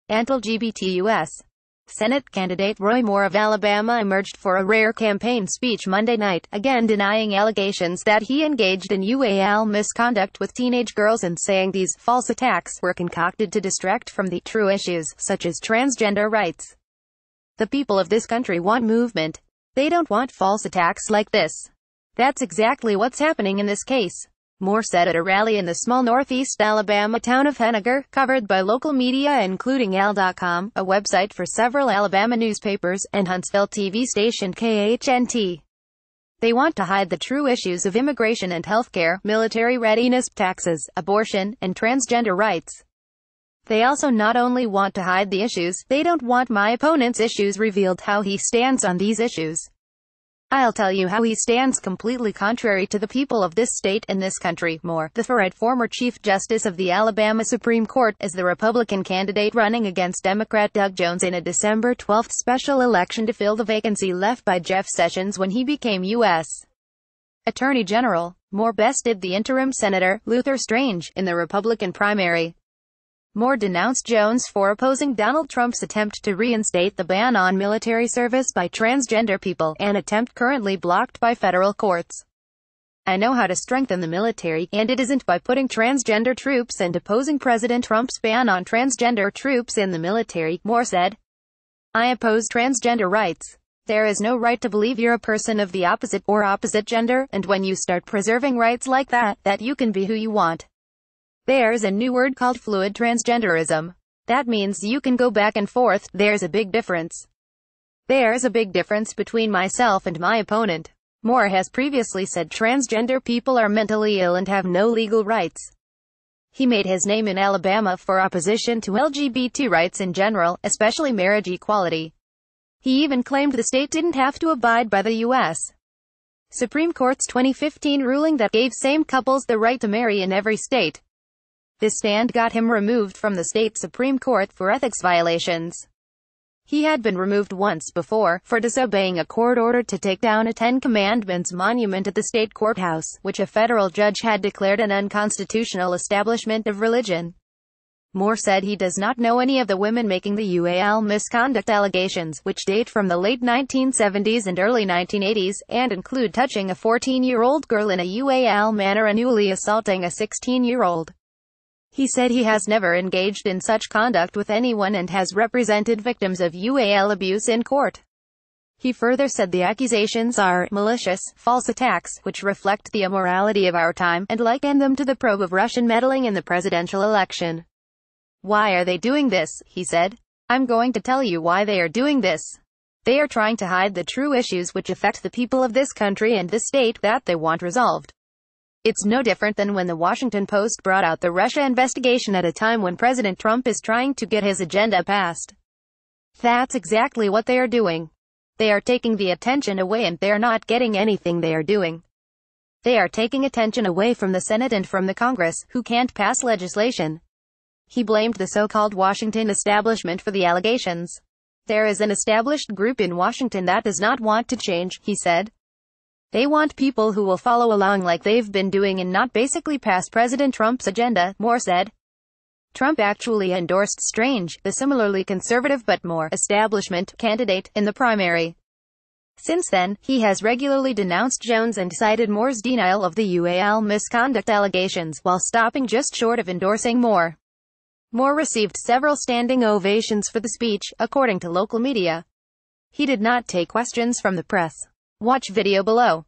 AntiLGBT U.S. Senate candidate Roy Moore of Alabama emerged for a rare campaign speech Monday night, again denying allegations that he engaged in UAL misconduct with teenage girls and saying these false attacks were concocted to distract from the true issues, such as transgender rights. The people of this country want movement. They don't want false attacks like this. That's exactly what's happening in this case, Moore said at a rally in the small northeast Alabama town of Henagar, covered by local media including Al.com, a website for several Alabama newspapers, and Huntsville TV station KHNT. They want to hide the true issues of immigration and healthcare, military readiness, taxes, abortion, and transgender rights. They also not only want to hide the issues, they don't want my opponent's issues revealed, how he stands on these issues. I'll tell you how he stands completely contrary to the people of this state and this country. Moore, the former Chief Justice of the Alabama Supreme Court, is the Republican candidate running against Democrat Doug Jones in a December 12 special election to fill the vacancy left by Jeff Sessions when he became U.S. Attorney General. Moore bested the interim Senator, Luther Strange, in the Republican primary. Moore denounced Jones for opposing Donald Trump's attempt to reinstate the ban on military service by transgender people, an attempt currently blocked by federal courts. I know how to strengthen the military, and it isn't by putting transgender troops and opposing President Trump's ban on transgender troops in the military, Moore said. I oppose transgender rights. There is no right to believe you're a person of the opposite or opposite gender, and when you start preserving rights like that you can be who you want. There's a new word called fluid transgenderism. That means you can go back and forth. There's a big difference. There's a big difference between myself and my opponent. Moore has previously said transgender people are mentally ill and have no legal rights. He made his name in Alabama for opposition to LGBT rights in general, especially marriage equality. He even claimed the state didn't have to abide by the U.S. Supreme Court's 2015 ruling that gave same couples the right to marry in every state. This stand got him removed from the state Supreme Court for ethics violations. He had been removed once before, for disobeying a court order to take down a Ten Commandments monument at the state courthouse, which a federal judge had declared an unconstitutional establishment of religion. Moore said he does not know any of the women making the UAL misconduct allegations, which date from the late 1970s and early 1980s, and include touching a 14-year-old girl in a UAL manner and annually assaulting a 16-year-old. He said he has never engaged in such conduct with anyone and has represented victims of UAL abuse in court. He further said the accusations are malicious, false attacks, which reflect the immorality of our time, and liken them to the probe of Russian meddling in the presidential election. Why are they doing this? He said. I'm going to tell you why they are doing this. They are trying to hide the true issues which affect the people of this country and this state that they want resolved. It's no different than when the Washington Post brought out the Russia investigation at a time when President Trump is trying to get his agenda passed. That's exactly what they are doing. They are taking the attention away and they're not getting anything they are doing. They are taking attention away from the Senate and from the Congress, who can't pass legislation. He blamed the so-called Washington establishment for the allegations. There is an established group in Washington that does not want to change, he said. They want people who will follow along like they've been doing and not basically pass President Trump's agenda, Moore said. Trump actually endorsed Strange, the similarly conservative but more establishment candidate, in the primary. Since then, he has regularly denounced Jones and cited Moore's denial of the UAL misconduct allegations, while stopping just short of endorsing Moore. Moore received several standing ovations for the speech, according to local media. He did not take questions from the press. Watch video below.